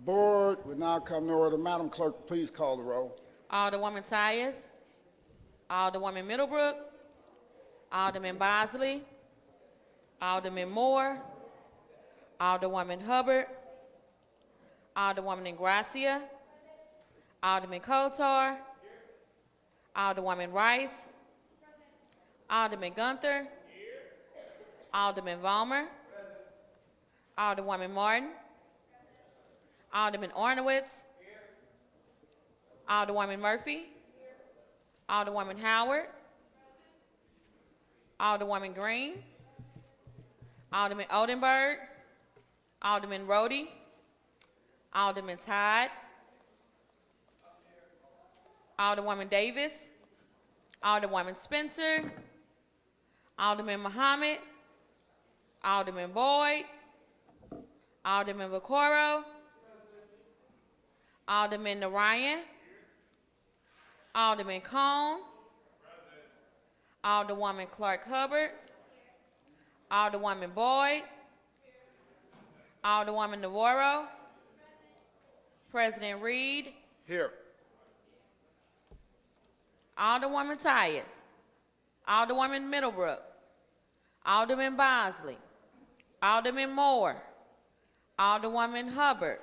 Board will now come to order. Madam Clerk, please call the roll. Alderwoman Tyus, Alderwoman Middlebrook, Alderman Bosley, Alderman Moore, Alderwoman Hubbard, Alderwoman Ingrassia, Alderman Kotar, Alderwoman Rice, Alderman Gunther, Alderman Vollmer, Alderwoman Martin, Alderman Ornowitz, Alderwoman Murphy, Alderwoman Howard, Alderwoman Green, Alderman Oldenburg, Alderman Roddy, Alderman Todd, Alderwoman Davis, Alderwoman Spencer, Alderman Muhammad, Alderman Boyd, Alderman Vaccaro, Alderman Narayan, Alderman Cone, Alderwoman Clark Hubbard, Alderwoman Boyd, Alderwoman Navarro, President Reed, Here. Alderwoman Tyus, Alderwoman Middlebrook, Alderman Bosley, Alderman Moore, Alderwoman Hubbard,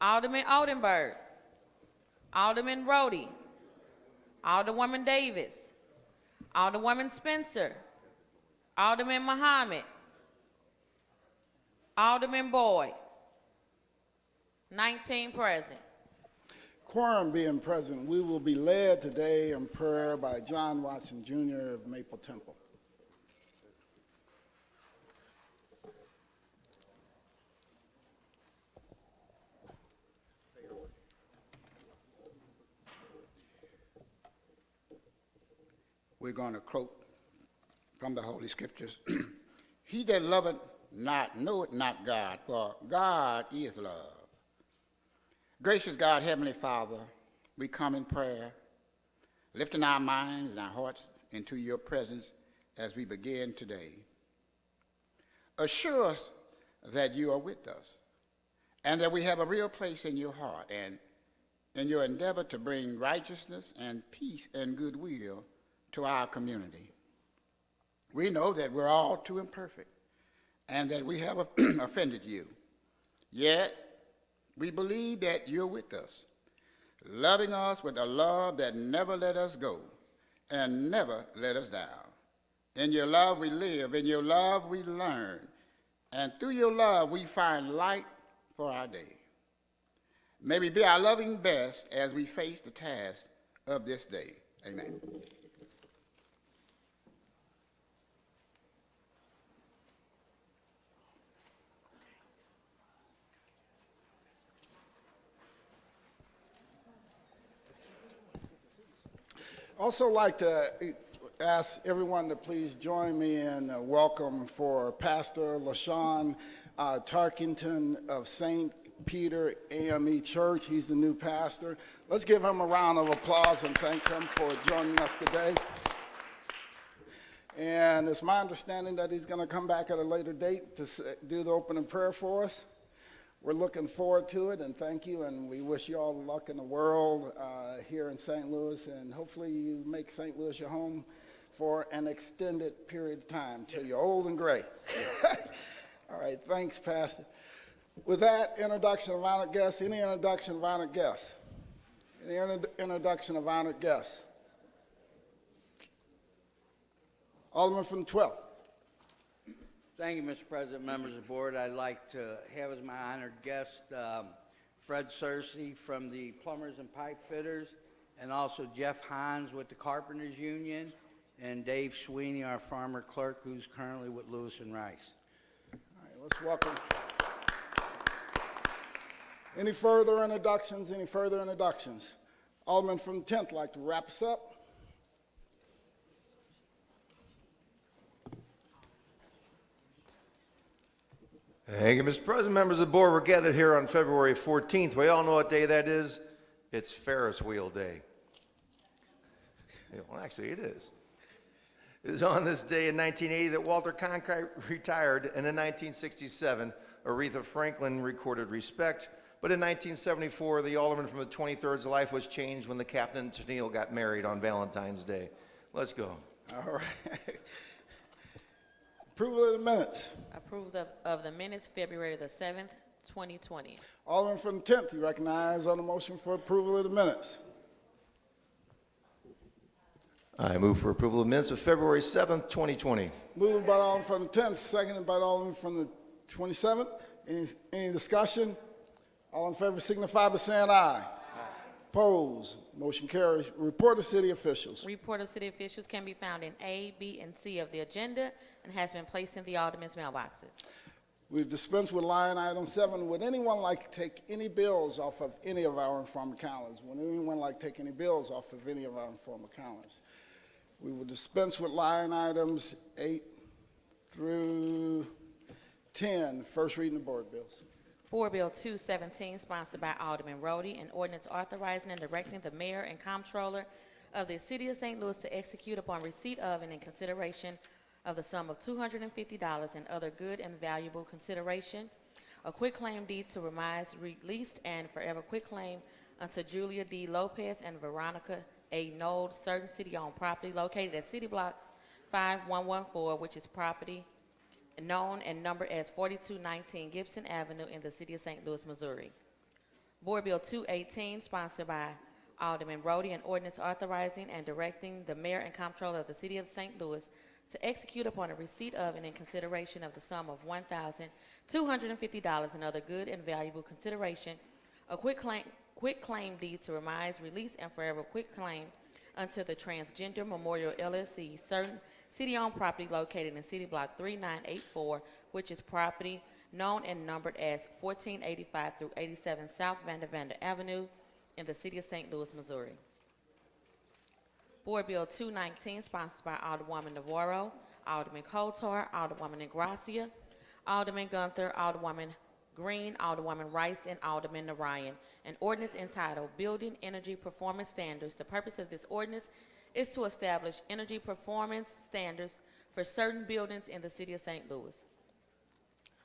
Alderman Oldenburg, Alderman Roddy, Alderwoman Davis, Alderwoman Spencer, Alderman Muhammad, Alderman Boyd. 19 present. Quorum being present, we will be led today in prayer by John Watson, Jr. of Maple Temple. We're going to quote from the Holy Scriptures. He that loveth not knoweth not God, for God is love. Gracious God, Heavenly Father, we come in prayer, lifting our minds and our hearts into your presence as we begin today. Assure us that you are with us and that we have a real place in your heart and in your endeavor to bring righteousness and peace and goodwill to our community. We know that we're all too imperfect and that we have offended you. Yet, we believe that you're with us, loving us with a love that never let us go and never let us down. In your love we live, in your love we learn, and through your love we find light for our day. May we be our loving best as we face the task of this day. Amen. Also like to ask everyone to please join me in a welcome for Pastor LaShawn Tarkington of St. Peter AME Church. He's the new pastor. Let's give him a round of applause and thank him for joining us today. And it's my understanding that he's going to come back at a later date to do the opening prayer for us. We're looking forward to it, and thank you, and we wish you all the luck in the world here in St. Louis, and hopefully you make St. Louis your home for an extended period of time till you're old and gray. All right, thanks, Pastor. With that introduction of honored guests, any introduction of honored guests? Any introduction of honored guests? Alderman from the 12th. Thank you, Mr. President, members of the board. I'd like to have as my honored guest Fred Searcy from the Plumbers and Pipe Fitters, and also Jeff Hines with the Carpenters Union, and Dave Sweeney, our farmer clerk, who's currently with Lewis and Rice. All right, let's welcome. Any further introductions? Any further introductions? Alderman from the 10th like to wrap us up. Thank you, Mr. President. Members of the board, we're gathered here on February 14th. We all know what day that is. It's Ferris Wheel Day. Well, actually, it is. It is on this day in 1980 that Walter Cronkite retired, and in 1967, Aretha Franklin recorded Respect. But in 1974, the Alderman from the 23rd's life was changed when the Captain and Tennille got married on Valentine's Day. Let's go. All right. Approval of the minutes. Approved of the minutes, February the 7th, 2020. Alderman from the 10th, you recognize on the motion for approval of the minutes. I move for approval of minutes of February 7th, 2020. Moved by the Alderman from the 10th, seconded by the Alderman from the 27th. Any discussion? All in favor signify by saying aye. Opposed? Motion carries. Report of city officials. Report of city officials can be found in A, B, and C of the agenda and has been placed in the aldermen's mailboxes. We've dispensed with line item 7. Would anyone like to take any bills off of any of our informal calendars? Would anyone like to take any bills off of any of our informal calendars? We will dispense with line items 8 through 10. First reading of board bills. Board Bill 217, sponsored by Alderman Roddy, an ordinance authorizing and directing the mayor and comptroller of the city of St. Louis to execute upon receipt of and in consideration of the sum of $250 and other good and valuable consideration, a quitclaim deed to Remise released and forever quitclaim unto Julia D. Lopez and Veronica A. Nold, certain city-owned property located at City Block 5114, which is property known and numbered as 4219 Gibson Avenue in the city of St. Louis, Missouri. Board Bill 218, sponsored by Alderman Roddy, an ordinance authorizing and directing the mayor and comptroller of the city of St. Louis to execute upon a receipt of and in consideration of the sum of $1,250 and other good and valuable consideration, a quitclaim deed to Remise release and forever quitclaim unto the Transgender Memorial LLC, certain city-owned property located in City Block 3984, which is property known and numbered as 1485 through 87 South Vandeventer Avenue in the city of St. Louis, Missouri. Board Bill 219, sponsored by Alderwoman Navarro, Alderman Kotar, Alderwoman Ingrassia, Alderman Gunther, Alderwoman Green, Alderwoman Rice, and Alderman Narayan. An ordinance entitled Building Energy Performance Standards. The purpose of this ordinance is to establish energy performance standards for certain buildings in the city of St. Louis.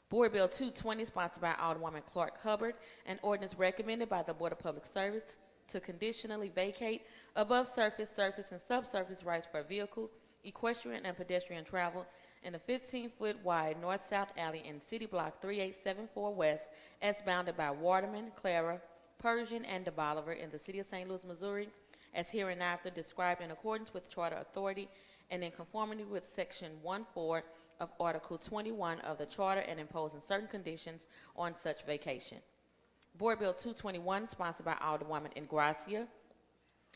Board Bill 220, sponsored by Alderwoman Hubbard, an ordinance recommended by the Board of Public Service to conditionally vacate above surface, surface, and subsurface rights for vehicle, equestrian, and pedestrian travel in a 15-foot wide north-south alley in City Block 3874 West, as bounded by Waterman, Clara, Pershing, and DeBaliviere in the city of St. Louis, Missouri, as hereinafter described in accordance with Charter Authority and in conformity with Section 1.4 of Article 21 of the Charter, and imposing certain conditions on such vacation. Board Bill 221, sponsored by Alderwoman Ingrassia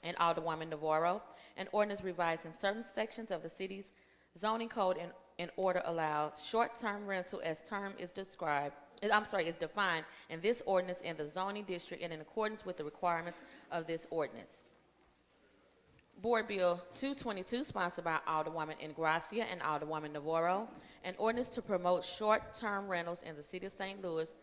and Alderwoman Navarro, an ordinance revising certain sections of the city's zoning code in order allow short-term rental as term is defined in this ordinance in the zoning district and in accordance with the requirements of this ordinance. Board Bill 222, sponsored by Alderwoman Ingrassia and Alderwoman Navarro, an ordinance to promote short-term rentals in the city of St. Louis,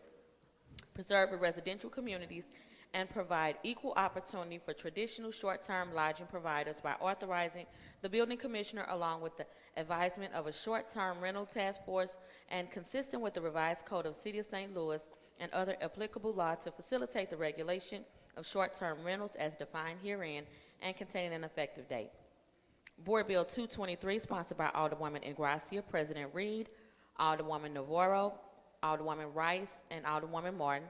preserve residential communities, and provide equal opportunity for traditional short-term lodging providers by authorizing the building commissioner along with the advisement of a short-term rental task force and consistent with the revised code of City of St. Louis and other applicable law to facilitate the regulation of short-term rentals as defined herein and containing an effective date. Board Bill 223, sponsored by Alderwoman Ingrassia, President Reed, Alderwoman Navarro, Alderwoman Rice, and Alderwoman Martin,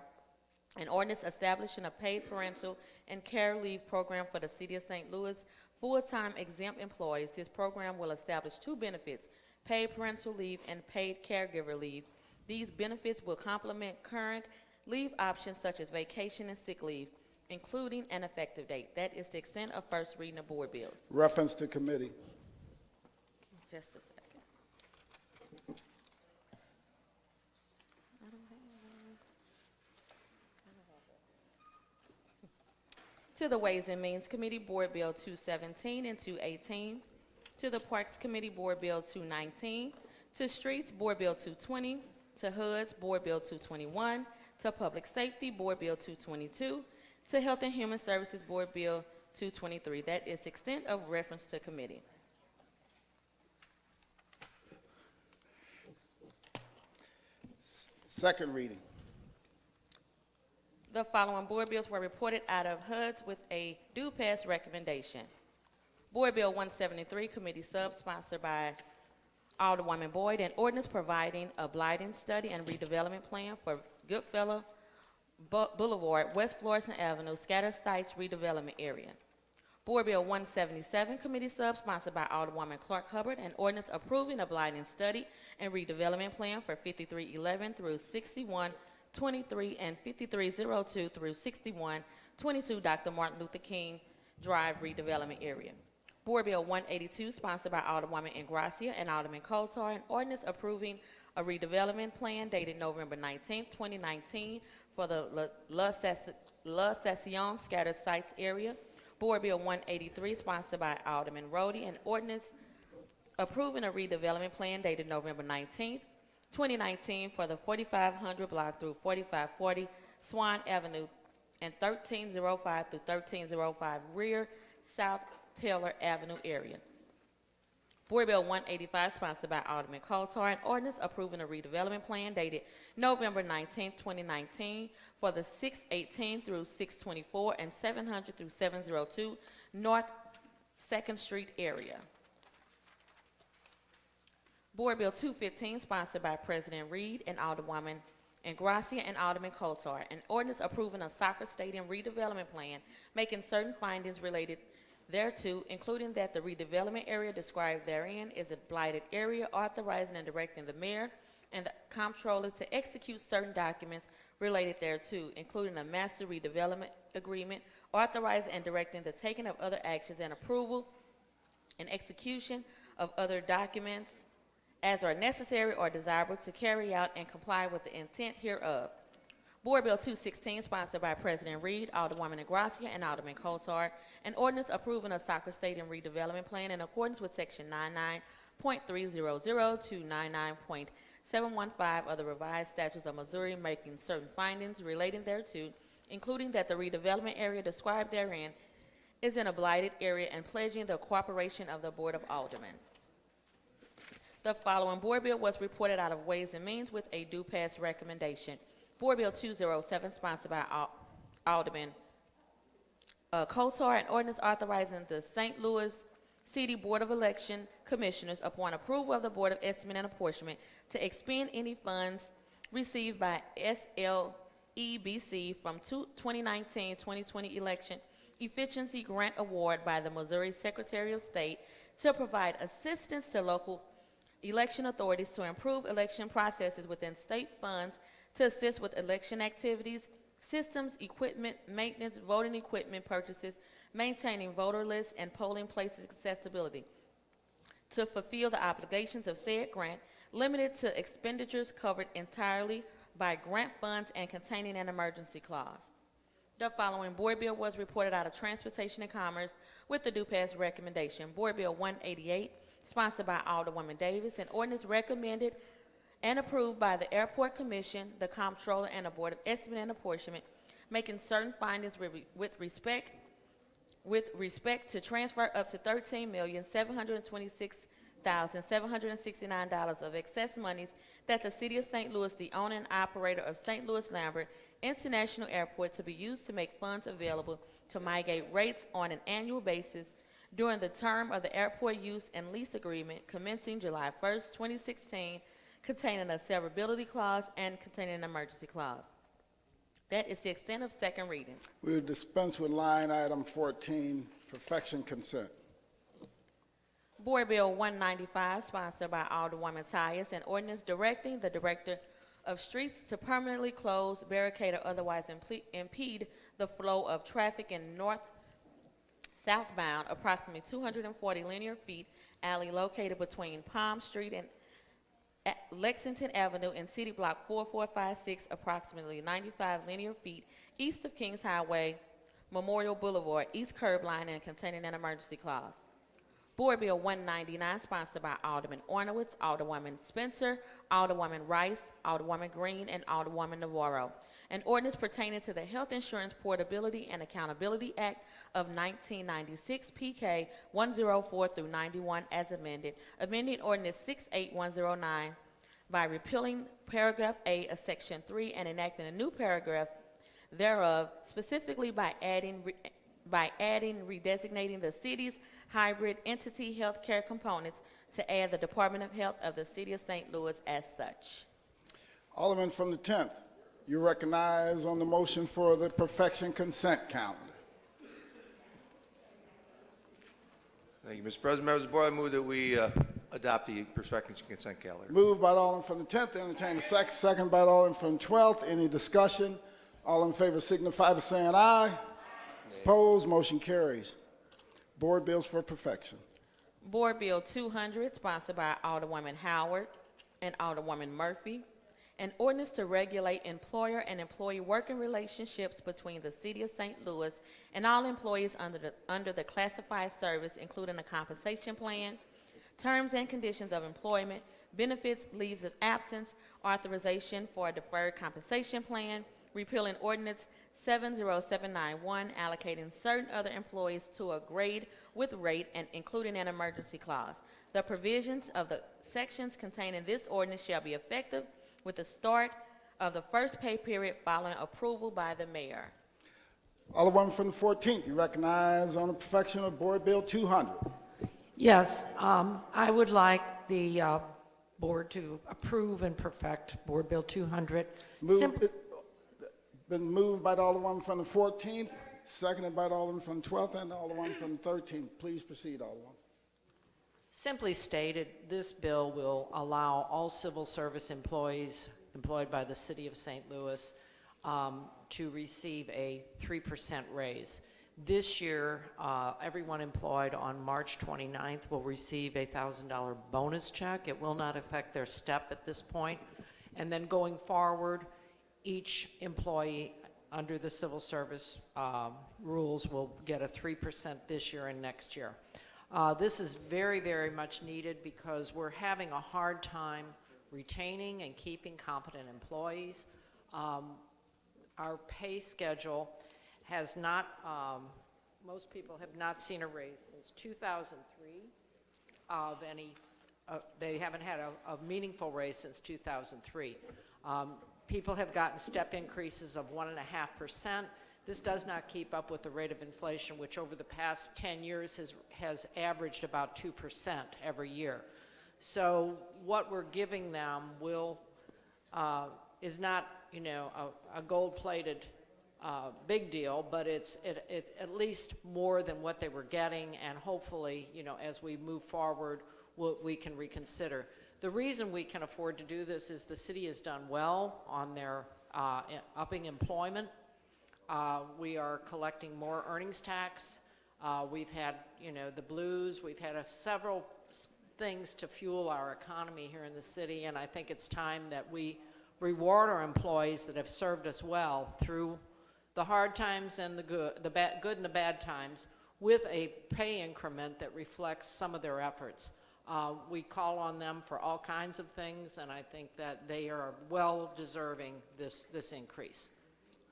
an ordinance establishing a paid parental and care leave program for the city of St. Louis full-time exempt employees. This program will establish two benefits, paid parental leave and paid caregiver leave. These benefits will complement current leave options such as vacation and sick leave, including an effective date. That is the extent of first reading of board bills. Reference to committee. Just a second. To the Ways and Means Committee, Board Bill 217 and 218. To the Parks Committee, Board Bill 219. To Streets, Board Bill 220. To HUDs, Board Bill 221. To Public Safety, Board Bill 222. To Health and Human Services, Board Bill 223. That is extent of reference to committee. Second reading. The following board bills were reported out of HUD's with a due pass recommendation. Board Bill 173, committee sub, sponsored by Alderwoman Boyd, an ordinance providing a blighting study and redevelopment plan for Goodfellow Boulevard, West Florissant Avenue, scattered sites redevelopment area. Board Bill 177, committee sub, sponsored by Alderwoman Clark Hubbard, an ordinance approving a blighting study and redevelopment plan for 5311 through 6123 and 5302 through 6122 Dr. Martin Luther King Drive redevelopment area. Board Bill 182, sponsored by Alderwoman Ingrassia and Alderman Coulter, an ordinance approving a redevelopment plan dated November 19, 2019 for the La Session scattered sites area. Board Bill 183, sponsored by Alderman Roddy, an ordinance approving a redevelopment plan dated November 19, 2019 for the 4500 block through 4540 Swan Avenue and 1305 through 1305 rear South Taylor Avenue area. Board Bill 185, sponsored by Alderman Coulter, an ordinance approving a redevelopment plan dated November 19, 2019 for the 618 through 624 and 700 through 702 North 2nd Street area. Board Bill 215, sponsored by President Reed and Alderwoman Ingrassia and Alderman Coulter, an ordinance approving a soccer stadium redevelopment plan, making certain findings related thereto, including that the redevelopment area described therein is a blighted area, authorizing and directing the mayor and the comptroller to execute certain documents related thereto, including a master redevelopment agreement, authorizing and directing the taking of other actions and approval and execution of other documents as are necessary or desirable to carry out and comply with the intent hereof. Board Bill 216, sponsored by President Reed, Alderwoman Ingrassia, and Alderman Coulter, an ordinance approving a soccer stadium redevelopment plan in accordance with Section 99.300 to 99.715 of the revised statutes of Missouri, making certain findings relating thereto, including that the redevelopment area described therein is in a blighted area and pledging the cooperation of the Board of Aldermen. The following board bill was reported out of Ways and Means with a due pass recommendation. Board Bill 207, sponsored by Alderman Coulter, an ordinance authorizing the St. Louis City Board of Election Commissioners, upon approval of the Board of Estimate and Apportionment, to expend any funds received by SLEBC from 2019-2020 election efficiency grant award by the Missouri Secretary of State to provide assistance to local election authorities to improve election processes within state funds, to assist with election activities, systems, equipment, maintenance, voting equipment purchases, maintaining voter lists, and polling places accessibility. To fulfill the obligations of said grant, limited to expenditures covered entirely by grant funds and containing an emergency clause. The following board bill was reported out of Transportation and Commerce with the due pass recommendation. Board Bill 188, sponsored by Alderwoman Davis, an ordinance recommended and approved by the Airport Commission, the Comptroller, and the Board of Estimate and Apportionment, making certain findings with respect to transfer up to $13,726,769 of excess monies that the City of St. Louis, the owner and operator of St. Louis Lambert International Airport, to be used to make funds available to mitigate rates on an annual basis during the term of the airport use and lease agreement commencing July 1st, 2016, containing a severability clause and containing an emergency clause. That is the extent of second reading. We will dispense with line item 14, perfection consent. Board Bill 195, sponsored by Alderwoman Tyus, an ordinance directing the Director of Streets to permanently close, barricade, or otherwise impede the flow of traffic in north-southbound, approximately 240 linear feet alley located between Palm Street and Lexington Avenue in City Block 4456, approximately 95 linear feet east of Kings Highway, Memorial Boulevard, east curb line, and containing an emergency clause. Board Bill 199, sponsored by Alderman Ornowitz, Alderwoman Spencer, Alderwoman Rice, Alderwoman Green, and Alderwoman Navarro. An ordinance pertaining to the Health Insurance Portability and Accountability Act of 1996, PK 104 through 91, as amended, amending Ordinance 68109 by repealing paragraph A of section 3 and enacting a new paragraph thereof, specifically by redesignating the city's hybrid entity healthcare components to add the Department of Health of the City of St. Louis as such. Alderman from the 10th, you recognize on the motion for the perfection consent calendar. Thank you, Mr. President. Members of the board, I move that we adopt the perfection consent calendar. Moved by the Alderman from the 10th, entertain a second by the Alderman from the 12th. Any discussion? All in favor signify by saying aye. Opposed, motion carries. Board bills for perfection. Board Bill 200, sponsored by Alderwoman Howard and Alderwoman Murphy, an ordinance to regulate employer and employee working relationships between the City of St. Louis and all employees under the classified service, including a compensation plan, terms and conditions of employment, benefits, leaves of absence, authorization for a deferred compensation plan, repealing ordinance 70791, allocating certain other employees to a grade with rate and including an emergency clause. The provisions of the sections contained in this ordinance shall be effective with the start of the first pay period following approval by the mayor. Alderwoman from the 14th, you recognize on the perfection of Board Bill 200. Yes, I would like the board to approve and perfect Board Bill 200. Been moved by the Alderwoman from the 14th, seconded by the Alderman from the 12th and the Alderwoman from the 13th. Please proceed, Alderwoman. Simply stated, this bill will allow all civil service employees employed by the City of St. Louis to receive a 3% raise. This year, everyone employed on March 29th will receive a $1,000 bonus check. It will not affect their step at this point. And then going forward, each employee under the civil service rules will get a 3% this year and next year. This is very, very much needed because we're having a hard time retaining and keeping competent employees. Our pay schedule has not, most people have not seen a raise since 2003 of any, they haven't had a meaningful raise since 2003. People have gotten step increases of 1.5%. This does not keep up with the rate of inflation, which over the past 10 years has averaged about 2% every year. So what we're giving them is not, a gold-plated big deal, but it's at least more than what they were getting, and hopefully, as we move forward, we can reconsider. The reason we can afford to do this is the city has done well on their upping employment. We are collecting more earnings tax. We've had, the blues. We've had several things to fuel our economy here in the city, and I think it's time that we reward our employees that have served us well through the hard times and the good and the bad times with a pay increment that reflects some of their efforts. We call on them for all kinds of things, and I think that they are well deserving this increase.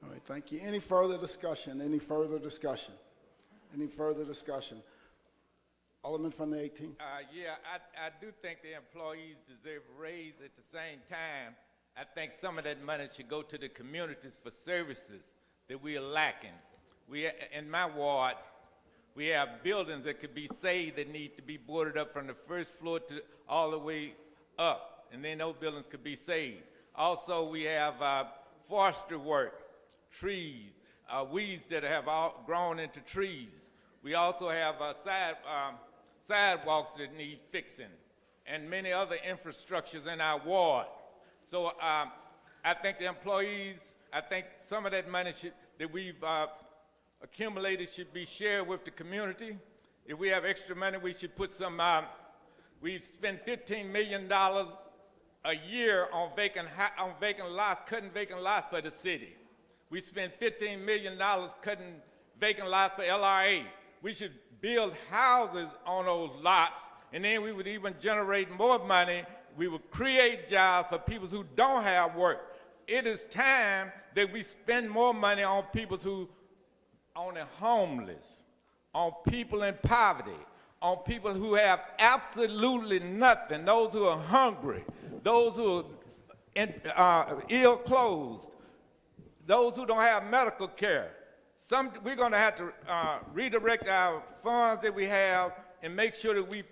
All right, thank you. Any further discussion? Any further discussion? Any further discussion? Alderman from the 18th. Yeah, I do think the employees deserve a raise. At the same time, I think some of that money should go to the communities for services that we are lacking. In my ward, we have buildings that could be saved that need to be boarded up from the first floor to all the way up, and then those buildings could be saved. Also, we have forestry work, trees, weeds that have all grown into trees. We also have sidewalks that need fixing, and many other infrastructures in our ward. So I think the employees, I think some of that money that we've accumulated should be shared with the community. If we have extra money, we should put some, we've spent $15 million a year on vacant lots, cutting vacant lots for the city. We spent $15 million cutting vacant lots for LRA. We should build houses on those lots, and then we would even generate more money. We would create jobs for people who don't have work. It is time that we spend more money on people on the homeless, on people in poverty, on people who have absolutely nothing, those who are hungry. those who are ill-clothed, those who don't have medical care. We're going to have to redirect our funds that we have and make sure that we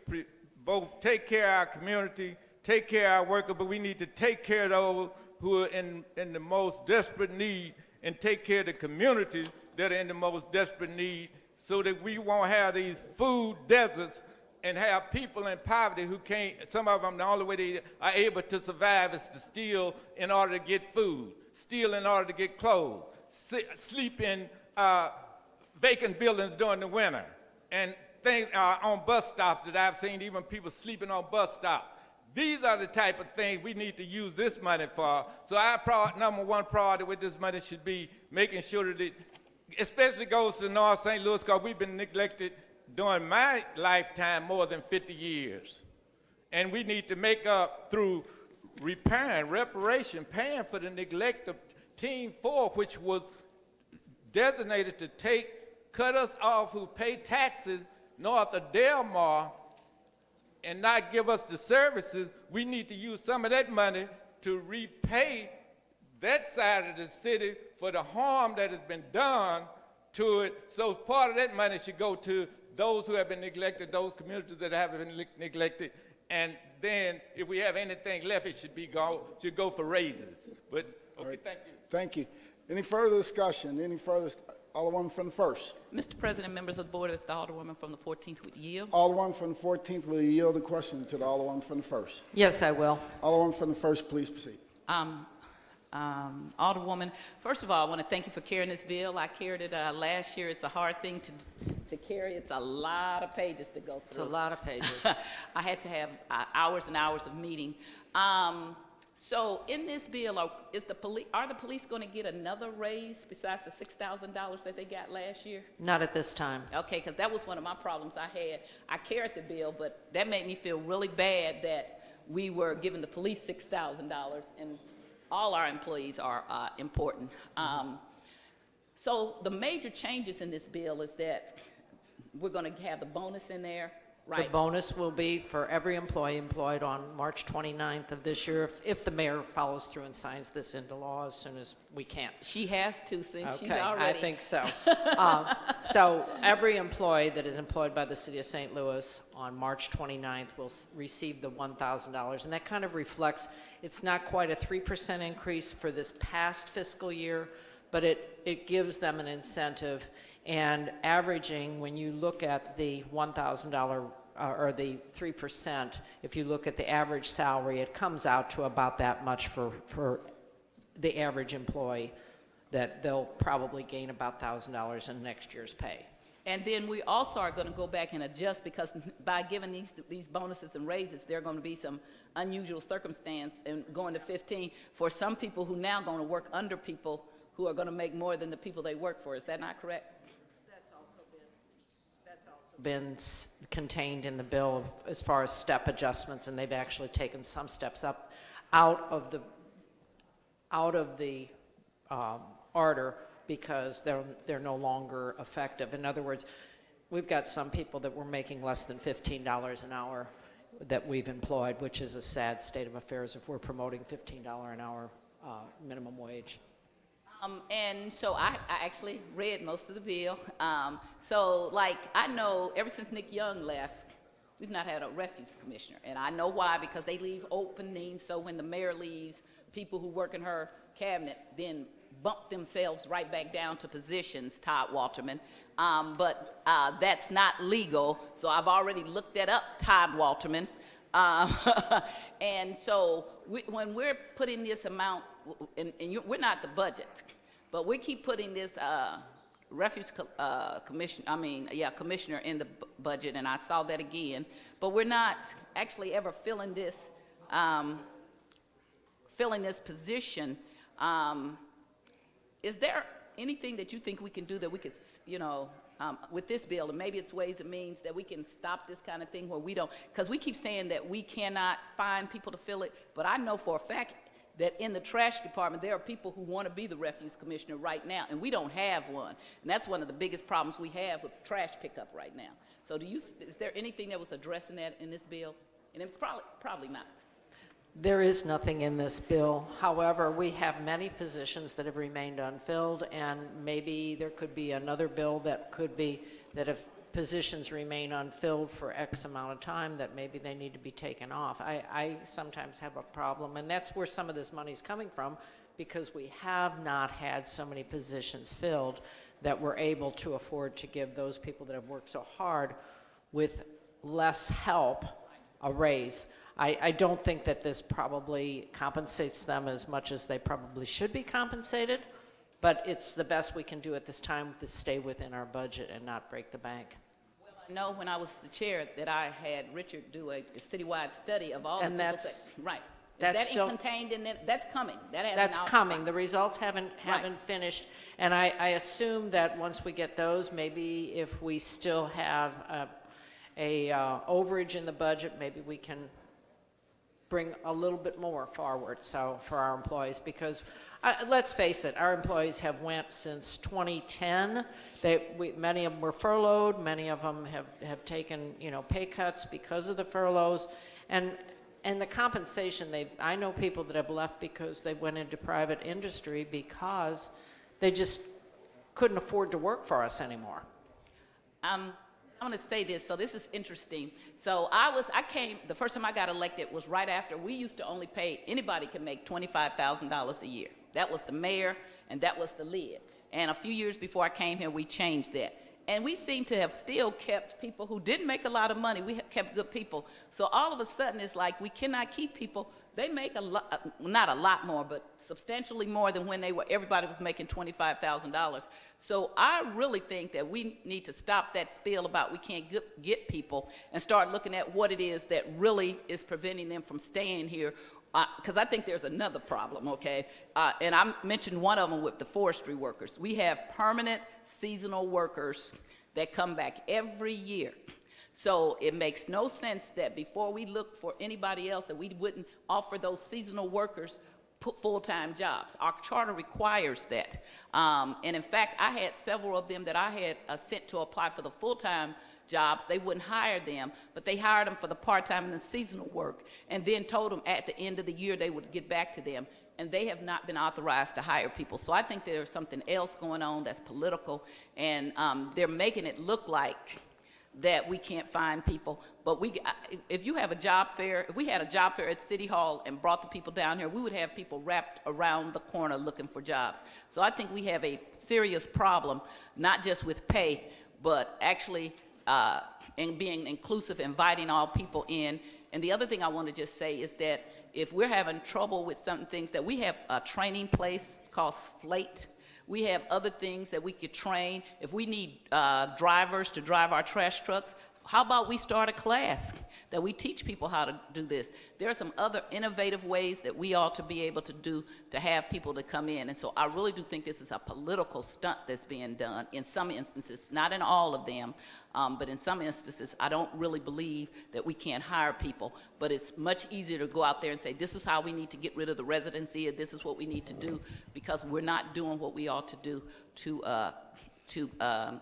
both take care of our community, take care of our workers, but we need to take care of those who are in the most desperate need and take care of the communities that are in the most desperate need so that we won't have these food deserts and have people in poverty who can't, some of them, the only way they are able to survive is to steal in order to get food, steal in order to get clothes, sleep in vacant buildings during the winter, and things on bus stops that I've seen, even people sleeping on bus stops. These are the type of things we need to use this money for. So our number one priority with this money should be making sure that it especially goes to North St. Louis, because we've been neglected during my lifetime more than 50 years. And we need to make up through reparation, paying for the neglect of Team 4, which was designated to cut us off who pay taxes north of Delmar and not give us the services. We need to use some of that money to repay that side of the city for the harm that has been done to it. So part of that money should go to those who have been neglected, those communities that have been neglected, and then if we have anything left, it should go for raises. But okay, right. Thank you. Thank you. Any further discussion? Alderwoman from the 1st. Mr. President, members of the board, if the Alderwoman from the 14th would yield. Alderwoman from the 14th, will you yield the question to the Alderwoman from the 1st? Yes, I will. Alderwoman from the 1st, please proceed. Alderwoman, first of all, I want to thank you for carrying this bill. I carried it last year. It's a hard thing to carry. It's a lot of pages to go through. It's a lot of pages. I had to have hours and hours of meeting. So in this bill, are the police going to get another raise besides the $6,000 that they got last year? Not at this time. Okay, because that was one of my problems I had. I carried the bill, but that made me feel really bad that we were giving the police $6,000, and all our employees are important. So the major changes in this bill is that we're going to have the bonus in there. Right. The bonus will be for every employee employed on March 29th of this year, if the mayor follows through and signs this into law as soon as we can. She has to, since she's Okay, already. I think so. So every employee that is employed by the city of St. Louis on March 29th will receive the $1,000, and that kind of reflects, it's not quite a 3% increase for this past fiscal year, but it gives them an incentive. And averaging, when you look at the $1,000 or the 3%, if you look at the average salary, it comes out to about that much for the average employee, that they'll probably gain about $1,000 in next year's pay. And then we also are going to go back and adjust, because by giving these bonuses and raises, there are going to be some unusual circumstance and going to 15 for some people who now going to work under people who are going to make more than the people they work for. Is that not correct? That's also been contained in the bill as far as step adjustments, and they've actually taken some steps up out of the order because they're no longer effective. In other words, we've got some people that were making less than $15 an hour that we've employed, which is a sad state of affairs if we're promoting $15 an hour minimum wage. And so I actually read most of the bill. So like I know ever since Nick Young left, we've not had a refuse commissioner. And I know why, because they leave openings, so when the mayor leaves, people who work in her cabinet then bump themselves right back down to positions, Todd Waterman. But that's not legal, so I've already looked that up, Todd Waterman. And so when we're putting this amount, we're not the budget, but we keep putting this refuse commissioner in the budget, and I saw that again, but we're not actually ever filling this position. Is there anything that you think we can do that we could, with this bill, and maybe it's ways and means that we can stop this kind of thing where we don't, because we keep saying that we cannot find people to fill it, but I know for a fact that in the trash department, there are people who want to be the refuse commissioner right now, and we don't have one. And that's one of the biggest problems we have with trash pickup right now. So is there anything that was addressing that in this bill? And it's probably not. There is nothing in this bill. However, we have many positions that have remained unfilled, and maybe there could be another bill that could be that if positions remain unfilled for X amount of time, that maybe they need to be taken off. I sometimes have a problem, and that's where some of this money is coming from, because we have not had so many positions filled that we're able to afford to give those people that have worked so hard with less help a raise. I don't think that this probably compensates them as much as they probably should be compensated, but it's the best we can do at this time to stay within our budget and not break the bank. Well, I know when I was the chair that I had Richard do a citywide study of all And the people that's- that, right. that's Is that still- contained in it? That's coming. That hasn't That's out- coming. The results haven't Right. finished, and I assume that once we get those, maybe if we still have a overage in the budget, maybe we can bring a little bit more forward, so for our employees, because let's face it, our employees have went since 2010. Many of them were furloughed. Many of them have taken pay cuts because of the furloughs, and the compensation I know people that have left because they went into private industry because they just couldn't afford to work for us anymore. I want to say this, so this is interesting. So the first time I got elected was right after we used to only pay, anybody can make $25,000 a year. That was the mayor, and that was the lid. And a few years before I came here, we changed that. And we seem to have still kept people who didn't make a lot of money. We kept good people. So all of a sudden, it's like we cannot keep people. They make a lot, not a lot more, but substantially more than when everybody was making $25,000. So I really think that we need to stop that spiel about we can't get people and start looking at what it is that really is preventing them from staying here. Because I think there's another problem, okay? And I mentioned one of them with the forestry workers. We have permanent seasonal workers that come back every year. So it makes no sense that before we look for anybody else that we wouldn't offer those seasonal workers full-time jobs. Our charter requires that. And in fact, I had several of them that I had sent to apply for the full-time jobs. They wouldn't hire them, but they hired them for the part-time and the seasonal work, and then told them at the end of the year they would get back to them. And they have not been authorized to hire people. So I think there's something else going on that's political, and they're making it look like that we can't find people. But if you have a job fair, if we had a job fair at City Hall and brought the people down here, we would have people wrapped around the corner looking for jobs. So I think we have a serious problem, not just with pay, but actually in being inclusive, inviting all people in. And the other thing I want to just say is that if we're having trouble with certain things, that we have a training place called Slate. We have other things that we could train. If we need drivers to drive our trash trucks, how about we start a class that we teach people how to do this? There are some other innovative ways that we ought to be able to do to have people to come in. And so I really do think this is a political stunt that's being done in some instances, not in all of them, but in some instances, I don't really believe that we can't hire people. But it's much easier to go out there and say, this is how we need to get rid of the residency, or this is what we need to do, because we're not doing what we ought to do to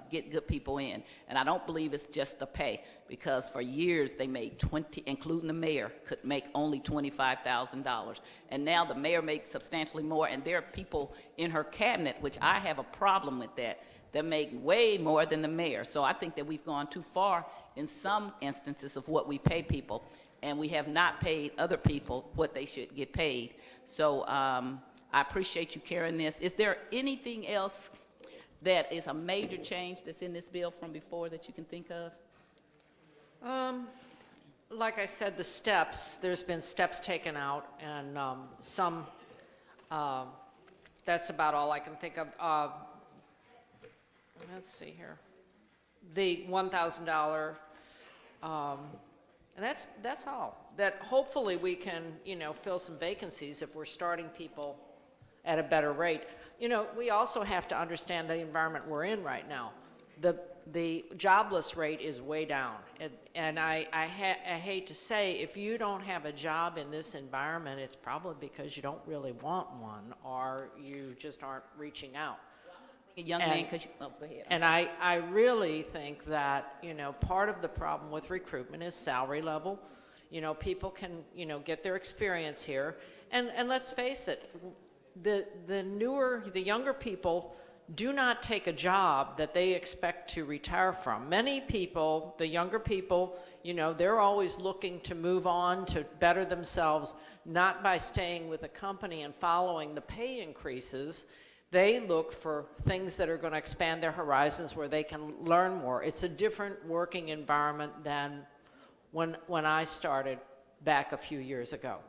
get good people in. And I don't believe it's just the pay, because for years they made including the mayor, could make only $25,000. And now the mayor makes substantially more, and there are people in her cabinet, which I have a problem with that make way more than the mayor. So I think that we've gone too far in some instances of what we pay people, and we have not paid other people what they should get paid. So I appreciate you carrying this. Is there anything else that is a major change that's in this bill from before that you can think of? Like I said, the steps, there's been steps taken out, and that's about all I can think of. Let's see here. The $1,000, and that's all. That hopefully we can, fill some vacancies if we're starting people at a better rate. We also have to understand the environment we're in right now. The jobless rate is way down, and I hate to say, if you don't have a job in this environment, it's probably because you don't really want one, or you just aren't reaching out. A young man, because go ahead. And I really think that, part of the problem with recruitment is salary level. People can, get their experience here. And let's face it, the younger people do not take a job that they expect to retire from. Many people, the younger people, they're always looking to move on, to better themselves, not by staying with a company and following the pay increases. They look for things that are going to expand their horizons where they can learn more. It's a different working environment than when I started back a few years ago.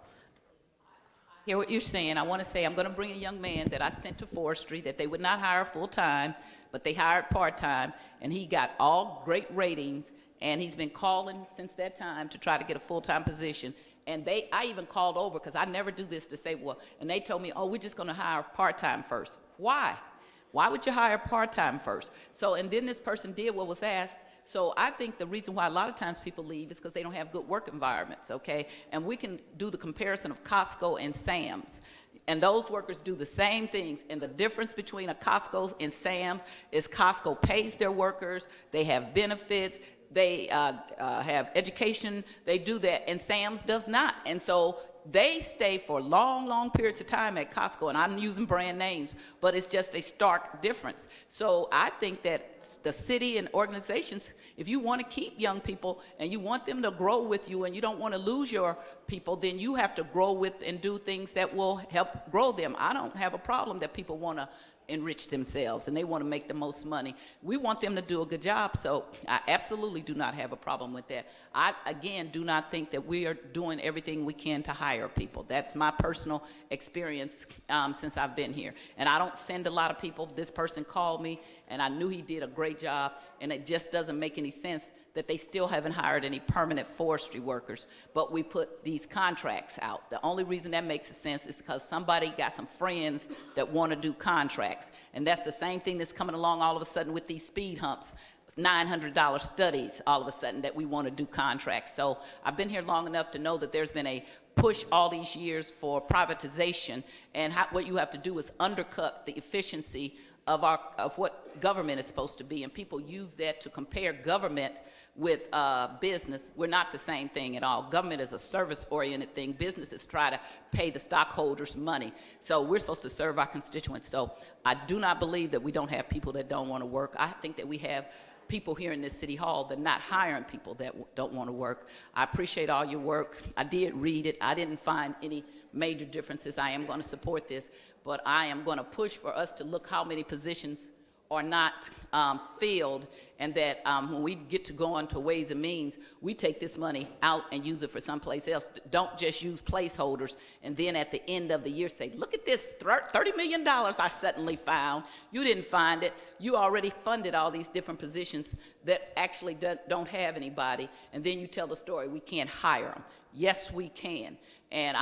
Hear what you're saying. I want to say I'm going to bring a young man that I sent to forestry that they would not hire full-time, but they hired part-time, and he got all great ratings, and he's been calling since that time to try to get a full-time position. And I even called over, because I never do this, to say, well, and they told me, oh, we're just going to hire part-time first. Why? Why would you hire part-time first? So, and then this person did what was asked. So I think the reason why a lot of times people leave is because they don't have good work environments, okay? And we can do the comparison of Costco and Sam's. And those workers do the same things. And the difference between a Costco and Sam's is Costco pays their workers, they have benefits, they have education, they do that, and Sam's does not. And so they stay for long, long periods of time at Costco, and I'm using brand names, but it's just a stark difference. So I think that the city and organizations, if you want to keep young people and you want them to grow with you and you don't want to lose your people, then you have to grow with and do things that will help grow them. I don't have a problem that people want to enrich themselves and they want to make the most money. We want them to do a good job, so I absolutely do not have a problem with that. I, again, do not think that we are doing everything we can to hire people. That's my personal experience since I've been here. And I don't send a lot of people. This person called me, and I knew he did a great job, and it just doesn't make any sense that they still haven't hired any permanent forestry workers, but we put these contracts out. The only reason that makes sense is because somebody got some friends that want to do contracts. And that's the same thing that's coming along all of a sudden with these speed humps, $900 studies all of a sudden that we want to do contracts. So I've been here long enough to know that there's been a push all these years for privatization, and what you have to do is undercut the efficiency of what government is supposed to be, and people use that to compare government with business. We're not the same thing at all. Government is a service-oriented thing. Businesses try to pay the stockholders money. So we're supposed to serve our constituents. So I do not believe that we don't have people that don't want to work. I think that we have people here in this city hall that are not hiring people that don't want to work. I appreciate all your work. I did read it. I didn't find any major differences. I am going to support this, but I am going to push for us to look how many positions are not filled, and that when we get to go on to Ways and Means, we take this money out and use it for someplace else. Don't just use placeholders and then at the end of the year say, look at this $30 million I suddenly found. You didn't find it. You already funded all these different positions that actually don't have anybody, and then you tell the story, we can't hire them. Yes, we can. And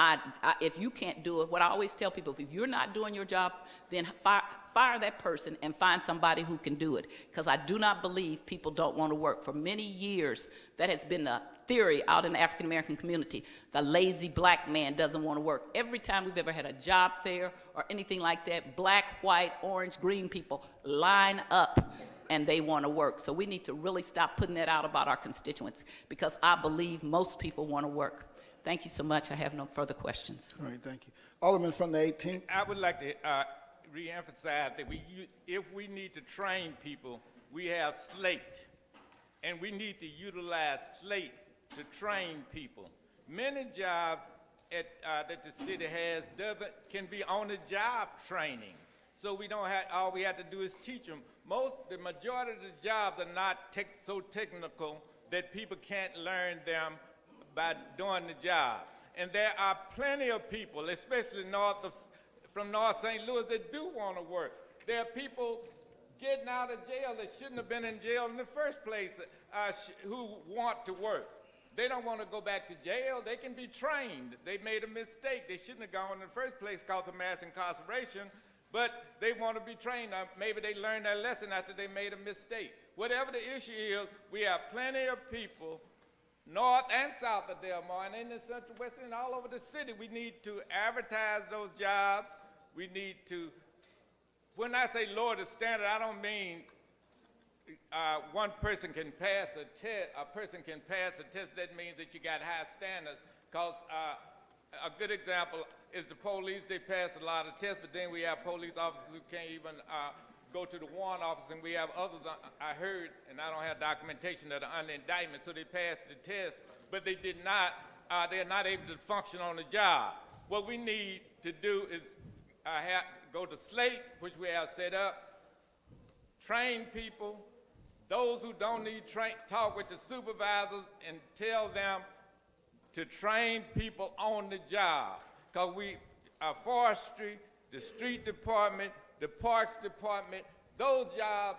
if you can't do it, what I always tell people, if you're not doing your job, then fire that person and find somebody who can do it. Because I do not believe people don't want to work. For many years, that has been the theory out in the African American community. The lazy black man doesn't want to work. Every time we've ever had a job fair or anything like that, black, white, orange, green people line up and they want to work. So we need to really stop putting that out about our constituents, because I believe most people want to work. Thank you so much. I have no further questions. All right, thank you. Alderman from the 18th. I would like to re-emphasize that if we need to train people, we have SLATE, and we need to utilize SLATE to train people. Many jobs that the city has can be on-the-job training, so we don't have, all we have to do is teach them. The majority of the jobs are not so technical that people can't learn them by doing the job. And there are plenty of people, especially from North St. Louis, that do want to work. There are people getting out of jail that shouldn't have been in jail in the first place who want to work. They don't want to go back to jail. They can be trained. They made a mistake. They shouldn't have gone in the first place cause of mass incarceration, but they want to be trained. Maybe they learned their lesson after they made a mistake. Whatever the issue is, we have plenty of people north and south of Delmar, and in the central, west, and all over the city. We need to advertise those jobs. We need to, when I say lower the standard, I don't mean one person can pass a test, that means that you got high standards. Because a good example is the police. They pass a lot of tests, but then we have police officers who can't even go to the warrant office, and we have others, I heard, and I don't have documentation that are under indictment, so they passed the test, but they did not, they're not able to function on the job. What we need to do is go to SLATE, which we have set up, train people. Those who don't need talk with the supervisors and tell them to train people on the job. Because forestry, the street department, the parks department, those jobs,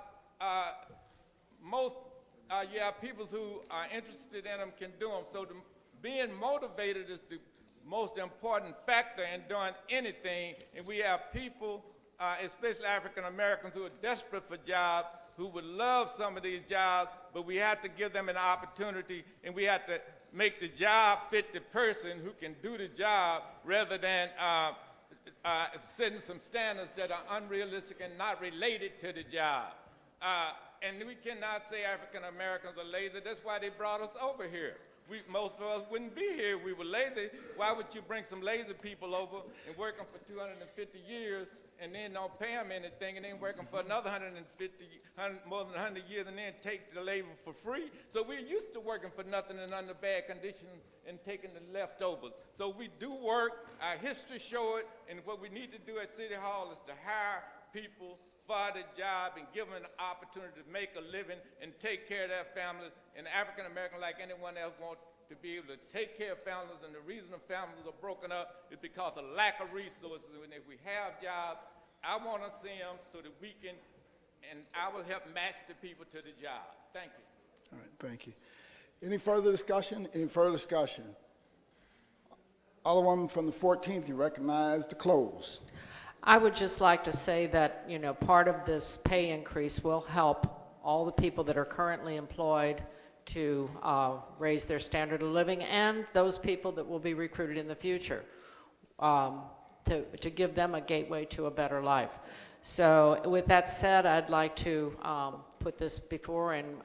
people who are interested in them can do them. So being motivated is the most important factor in doing anything. And we have people, especially African Americans, who are desperate for jobs, who would love some of these jobs, but we have to give them an opportunity, and we have to make the job fit the person who can do the job, rather than setting some standards that are unrealistic and not related to the job. And we cannot say African Americans are lazy. That's why they brought us over here. Most of us wouldn't be here if we were lazy. Why would you bring some lazy people over and work them for 250 years and then don't pay them anything, and then work them for another more than 100 years, and then take the labor for free? So we're used to working for nothing and under bad conditions and taking the leftovers. So we do work, our history show it, and what we need to do at City Hall is to hire people for the job and give them an opportunity to make a living and take care of their families. And African American, like anyone else, want to be able to take care of families, and the reason the families are broken up is because of lack of resources. And if we have jobs, I want to see them so that we can, and I will help match the people to the job. Thank you. All right, thank you. Any further discussion? Any further discussion? Alderwoman from the 14th, you recognize to close. I would just like to say that, you know, part of this pay increase will help all the people that are currently employed to raise their standard of living, and those people that will be recruited in the future, to give them a gateway to a better life. So with that said, I'd like to put this before and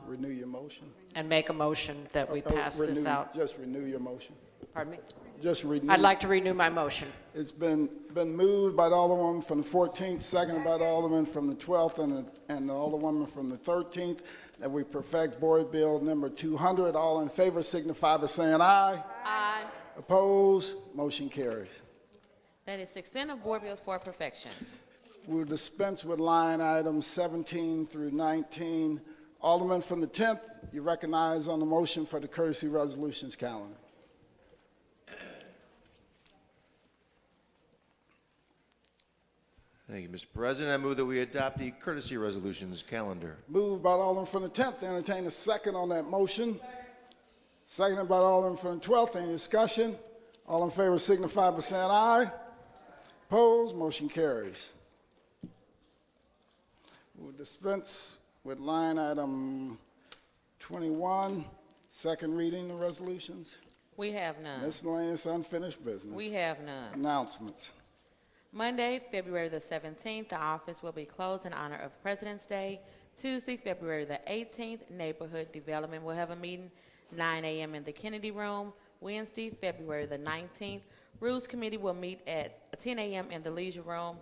Renew your motion. and make a motion that we pass this out. Just renew your motion. Pardon me? Just renew. I'd like to renew my motion. It's been moved by the Alderwoman from the 14th, seconded by the Alderman from the 12th, and the Alderwoman from the 13th, that we perfect Board Bill number 200. All in favor signify by saying aye. Aye. Opposed? Motion carries. That is 16 of board bills for perfection. We'll dispense with line items 17 through 19. Alderman from the 10th, you recognize on the motion for the courtesy resolutions calendar. Thank you, Mr. President. I move that we adopt the courtesy resolutions calendar. Moved by the Alderman from the 10th. Entertain a second on that motion. Seconded by the Alderman from the 12th. Any discussion? All in favor signify by saying aye. Opposed? Motion carries. We'll dispense with line item 21, second reading of resolutions. We have none. Miscellaneous unfinished business. We have none. Announcements. Monday, February the 17th, the office will be closed in honor of President's Day. Tuesday, February the 18th, Neighborhood Development will have a meeting, 9 a.m. in the Kennedy Room. Wednesday, February the 19th, Rules Committee will meet at 10 a.m. in the Leisure Room.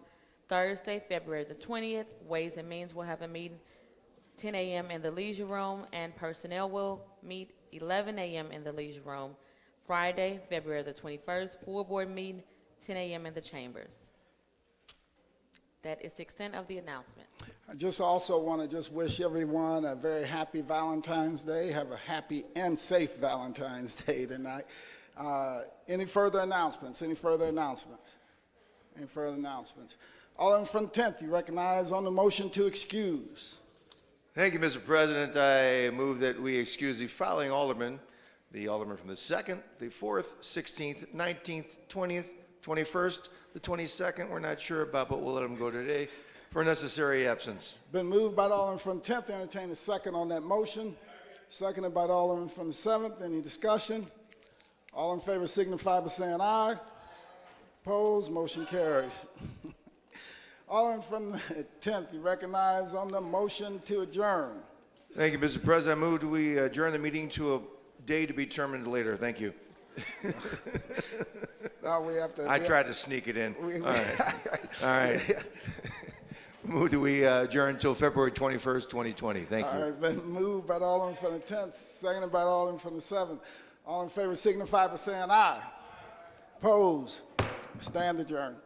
Thursday, February the 20th, Ways and Means will have a meeting, 10 a.m. in the Leisure Room, and Personnel will meet 11 a.m. in the Leisure Room. Friday, February the 21st, Full Board meeting, 10 a.m. in the Chambers. That is the extent of the announcement. I just also want to just wish everyone a very happy Valentine's Day. Have a happy and safe Valentine's Day tonight. Any further announcements? Any further announcements? Any further announcements? Alderman from the 10th, you recognize on the motion to excuse. Thank you, Mr. President. I move that we excuse the following aldermen: the alderman from the 2nd, the 4th, 16th, 19th, 20th, 21st, the 22nd, we're not sure about, but we'll let them go today, for necessary absence. Been moved by the Alderman from the 10th. Entertain a second on that motion. Seconded by the Alderman from the 7th. Any discussion? All in favor signify by saying aye. Opposed? Motion carries. Alderman from the 10th, you recognize on the motion to adjourn. Thank you, Mr. President. I move we adjourn the meeting to a day to be determined later. Thank you. Now we have to. I tried to sneak it in. We- All right. All right. Move we adjourn until February 21st, 2020. Thank you. All right, been moved by the Alderman from the 10th, seconded by the Alderman from the 7th. All in favor signify by saying aye. Opposed? Stand adjourned.